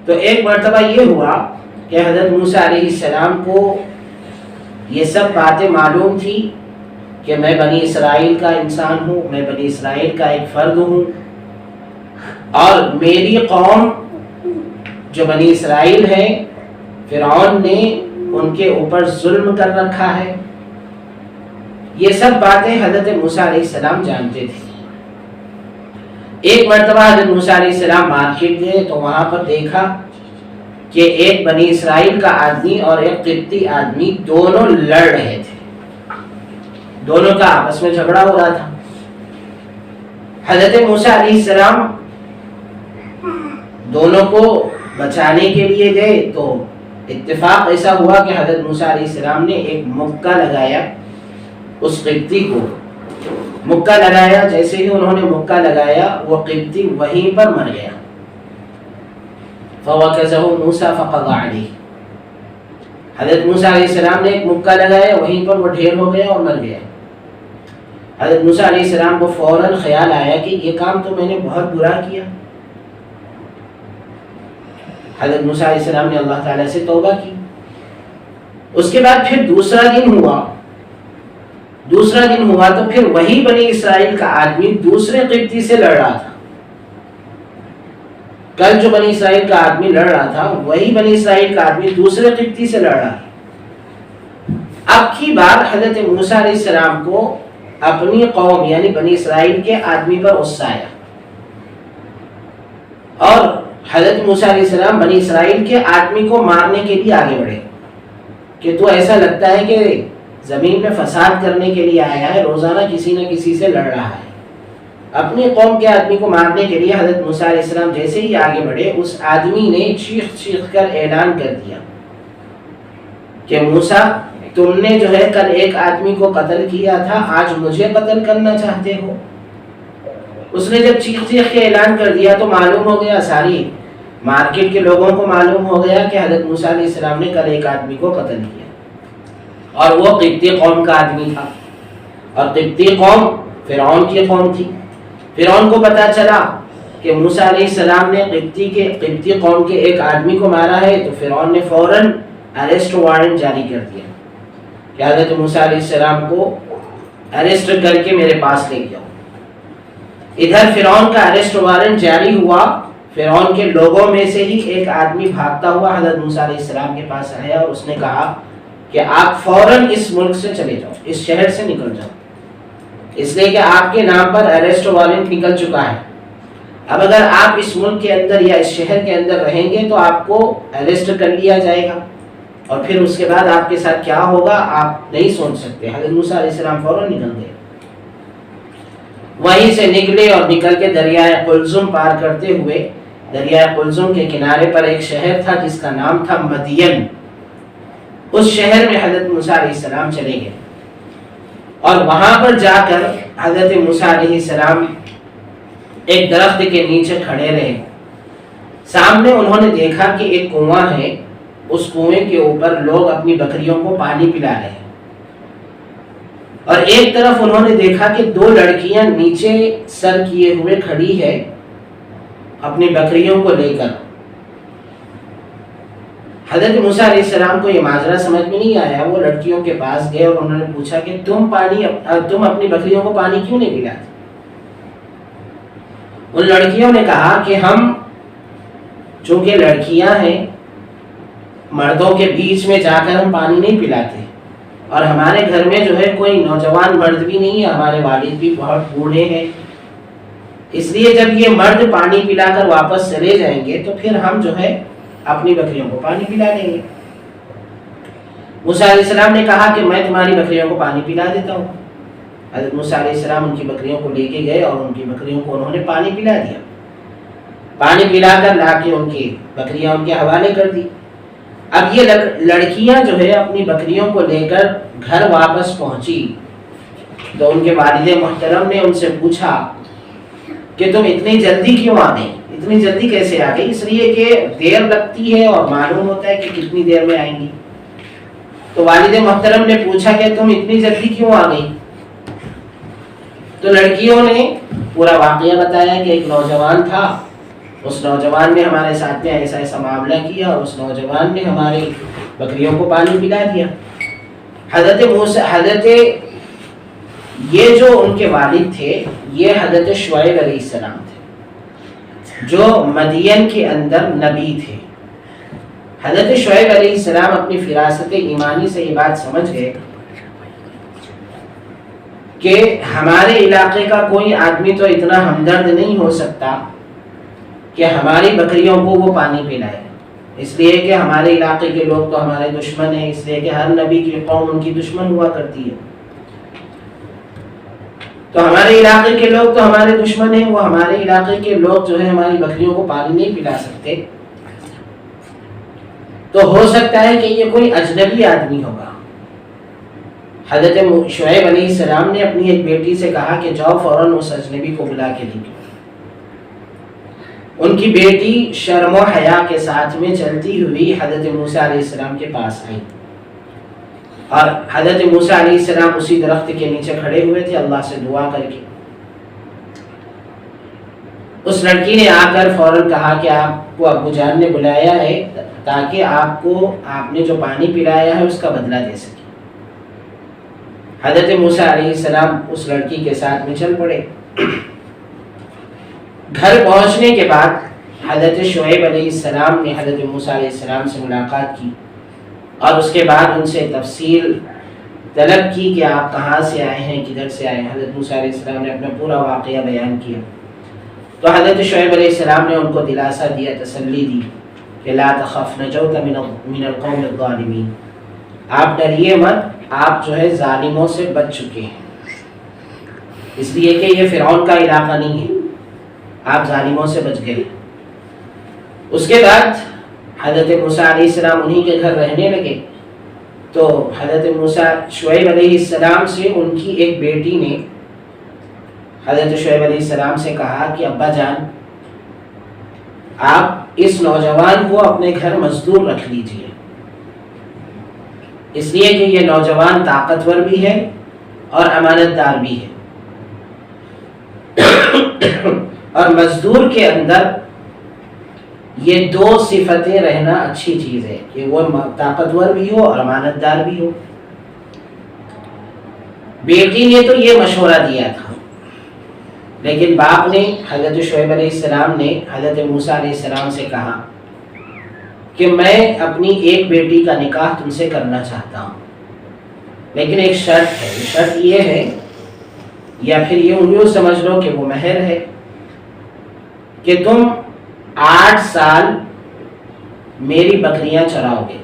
تو ایک مرتبہ یہ ہوا کہ حضرت موسیٰ علیہ السلام کو یہ سب باتیں معلوم تھی کہ میں بنی اسرائیل کا انسان ہوں، میں بنی اسرائیل کا ایک فرد ہوں، اور میری قوم جو بنی اسرائیل ہے فرعون نے ان کے اوپر ظلم کر رکھا ہے. یہ سب باتیں حضرت موسیٰ علیہ السلام جانتے تھے. ایک مرتبہ حضرت موسیٰ علیہ السلام مارکیٹ گئے تو وہاں پر دیکھا کہ ایک بنی اسرائیل کا آدمی اور ایک قبطی آدمی دونوں لڑ رہے تھے، دونوں کا آپس میں جھگڑا ہو رہا تھا. حضرت موسیٰ علیہ السلام دونوں کو بچانے کے لیے گئے تو اتفاق ایسا ہوا کہ حضرت موسیٰ علیہ السلام نے ایک مکہ لگایا اس قبطی کو. مکہ لگایا، جیسے ہی انہوں نے مکہ لگایا وہ قبطی وہیں پر مر گیا. فَوَكَزَهُ مُوسَى فَقَضَى عَلَيْهِ. حضرت موسیٰ علیہ السلام نے ایک مکہ لگایا، وہیں پر وہ ڈھیر ہو گیا اور مر گیا. حضرت موسیٰ علیہ السلام کو فوراً خیال آیا کہ یہ کام تو میں نے بہت برا کیا. حضرت موسیٰ علیہ السلام نے اللہ تعالیٰ سے توبہ کی. اس کے بعد پھر دوسرا دن ہوا تو پھر وہی بنی اسرائیل کا آدمی دوسرے قبطی سے لڑ رہا تھا. کل جو بنی اسرائیل کا آدمی لڑ رہا تھا وہی بنی اسرائیل کا آدمی دوسرے قبطی سے لڑ رہا ہے. اب کی بات حضرت موسیٰ علیہ السلام کو اپنی قوم یعنی بنی اسرائیل کے آدمی پر غصہ آیا، اور حضرت موسیٰ علیہ السلام بنی اسرائیل کے آدمی کو مارنے کے لیے آگے بڑھے کہ تو ایسا لگتا ہے کہ زمین میں فساد کرنے کے لیے آیا ہے، روزانہ کسی نہ کسی سے لڑ رہا ہے. اپنی قوم کے آدمی کو مارنے کے لیے حضرت موسیٰ علیہ السلام جیسے ہی آگے بڑھے اس آدمی نے چیخ کر اعلان کر دیا کہ موسیٰ تم نے جو ہے کل ایک آدمی کو قتل کیا تھا، آج مجھے قتل کرنا چاہتے ہو. اس نے جب چیخ کے اعلان کر دیا تو معلوم ہو گیا، ساری مارکیٹ کے لوگوں کو معلوم ہو گیا کہ حضرت موسیٰ علیہ السلام نے کل ایک آدمی کو قتل کیا، اور وہ قبطی قوم کا آدمی تھا. اور قبطی قوم فرعون کی قوم تھی. فرعون کو پتا چلا کہ موسیٰ علیہ السلام نے قبطی قوم کے ایک آدمی کو مارا ہے تو فرعون نے فوراً اریسٹ وارنٹ جاری کر دیا کہ حضرت موسیٰ علیہ السلام کو اریسٹ کر کے میرے پاس لے جاؤ. ادھر فرعون کا اریسٹ وارنٹ جاری ہوا. فرعون کے لوگوں میں سے ہی ایک آدمی بھاگتا ہوا حضرت موسیٰ علیہ السلام کے پاس آیا اور اس نے کہا کہ آپ فوراً اس ملک سے چلے جاؤ، اس شہر سے نکل جاؤ، اس لیے کہ آپ کے نام پر اریسٹ وارنٹ نکل چکا ہے. اب اگر آپ اس ملک کے اندر یا اس شہر کے اندر رہیں گے تو آپ کو اریسٹ کر لیا جائے گا، اور پھر اس کے بعد آپ کے ساتھ کیا ہوگا آپ نہیں سوچ سکتے. حضرت موسیٰ علیہ السلام فوراً نکل گئے. وہیں سے نکلے اور نکل کے دریائے قلزم پار کرتے ہوئے دریائے قلزم کے کنارے پر ایک شہر تھا جس کا نام تھا مدین. اس شہر میں حضرت موسیٰ علیہ السلام چلے گئے، اور وہاں پر جا کر حضرت موسیٰ علیہ السلام ایک درخت کے نیچے کھڑے رہے. سامنے انہوں نے دیکھا کہ ایک کنواں ہے، اس کنویں کے اوپر لوگ اپنی بکریوں کو پانی پلا رہے ہیں، اور ایک طرف انہوں نے دیکھا کہ دو لڑکیاں نیچے سر کیے ہوئے کھڑی ہے اپنی بکریوں کو لے کر. حضرت موسیٰ علیہ السلام کو یہ ماجرا سمجھ میں نہیں آیا. وہ لڑکیوں کے پاس گئے اور انہوں نے پوچھا کہ تم اپنی بکریوں کو پانی کیوں نہیں پلاتے؟ ان لڑکیوں نے کہا کہ ہم چونکہ لڑکیاں ہیں مردوں کے بیچ میں جا کر ہم پانی نہیں پلاتے، اور ہمارے گھر میں جو ہے کوئی نوجوان مرد بھی نہیں ہے، ہمارے والد بھی بہت بوڑھے ہیں، اس لیے جب یہ مرد پانی پلا کر واپس چلے جائیں گے تو پھر ہم جو ہے اپنی بکریوں کو پانی پلا لیں گے. موسیٰ علیہ السلام نے کہا کہ میں تمہاری بکریوں کو پانی پلا دیتا ہوں. حضرت موسیٰ علیہ السلام ان کی بکریوں کو لے کے گئے اور ان کی بکریوں کو انہوں نے پانی پلا دیا. پانی پلا کر لا کے ان کی بکریاں ان کے حوالے کر دی. اب یہ لڑکیاں جو ہے اپنی بکریوں کو لے کر گھر واپس پہنچی تو ان کے والد محترم نے ان سے پوچھا کہ تم اتنی جلدی کیوں آ گئی، اتنی جلدی کیسے آ گئی؟ اس لیے کہ دیر لگتی ہے اور معلوم ہوتا ہے کہ کتنی دیر میں آئیں گی. تو والد محترم نے پوچھا کہ تم اتنی جلدی کیوں آ گئی؟ تو لڑکیوں نے پورا واقعہ بتایا کہ ایک نوجوان تھا اس نوجوان نے ہمارے ساتھ میں ایسا ایسا معاملہ کیا اور اس نوجوان نے ہماری بکریوں کو پانی پلا دیا۔ حضرت یہ جو ان کے والد تھے یہ حضرت شعیب علیہ السلام تھے جو مدین کے اندر نبی تھے۔ حضرت شعیب علیہ السلام اپنی فراست ایمانی سے یہ بات سمجھ گئے کہ ہمارے علاقے کا کوئی آدمی تو اتنا ہمدرد نہیں ہو سکتا کہ ہماری بکریوں کو وہ پانی پلائے، اس لیے کہ ہمارے علاقے کے لوگ تو ہمارے دشمن ہیں، اس لیے کہ ہر نبی کی قوم ان کی دشمن ہوا کرتی ہے، تو ہمارے علاقے کے لوگ تو ہمارے دشمن ہیں، وہ ہمارے علاقے کے لوگ جو ہے ہماری بکریوں کو پانی نہیں پلا سکتے، تو ہو سکتا ہے کہ یہ کوئی اجنبی آدمی ہوگا۔ حضرت شعیب علیہ السلام نے اپنی ایک بیٹی سے کہا کہ جاؤ فوراً اس اجنبی کو بلا کے لے۔ ان کی بیٹی شرم و حیا کے ساتھ میں چلتی ہوئی حضرت موسیٰ علیہ السلام کے پاس آئی، اور حضرت موسیٰ علیہ السلام اسی درخت کے نیچے کھڑے ہوئے تھے اللہ سے دعا کر کے۔ اس لڑکی نے آ کر فوراً کہا کہ آپ کو ابو جان نے بلایا ہے تاکہ آپ نے جو پانی پلایا ہے اس کا بدلہ دے سکے۔ حضرت موسیٰ علیہ السلام اس لڑکی کے ساتھ میں چل پڑے۔ گھر پہنچنے کے بعد حضرت شعیب علیہ السلام نے حضرت موسیٰ علیہ السلام سے ملاقات کی اور اس کے بعد ان سے تفصیل طلب کی کہ آپ کہاں سے آئے ہیں، کدھر سے آئے ہیں۔ حضرت موسیٰ علیہ السلام نے اپنا پورا واقعہ بیان کیا، تو حضرت شعیب علیہ السلام نے ان کو دلاسا دیا، تسلی دی کہ لا تخف نجوت من القوم الظالمین، آپ ڈریے مت، آپ جو ہے ظالموں سے بچ چکے ہیں، اس لیے کہ یہ فرعون کا علاقہ نہیں ہے، آپ ظالموں سے بچ گئے۔ اس کے بعد حضرت موسیٰ علیہ السلام انہی کے گھر رہنے لگے، تو حضرت موسیٰ شعیب علیہ السلام سے ان کی ایک بیٹی نے حضرت شعیب علیہ السلام سے کہا کہ ابا جان آپ اس نوجوان کو اپنے گھر مزدور رکھ لیجئے، اس لیے کہ یہ نوجوان طاقتور بھی ہے اور امانت دار بھی ہے، اور مزدور کے اندر یہ دو صفتیں رہنا اچھی چیز ہے کہ وہ طاقتور بھی ہو اور امانت دار بھی ہو۔ بیٹی نے تو یہ مشورہ دیا تھا، لیکن باپ نے حضرت شعیب علیہ السلام نے حضرت موسیٰ علیہ السلام سے کہا کہ میں اپنی ایک بیٹی کا نکاح تم سے کرنا چاہتا ہوں، لیکن ایک شرط ہے، شرط یہ ہے، یا پھر یوں سمجھ لو کہ وہ مہر ہے، کہ تم 8 سال میری بکریاں چراؤ گے،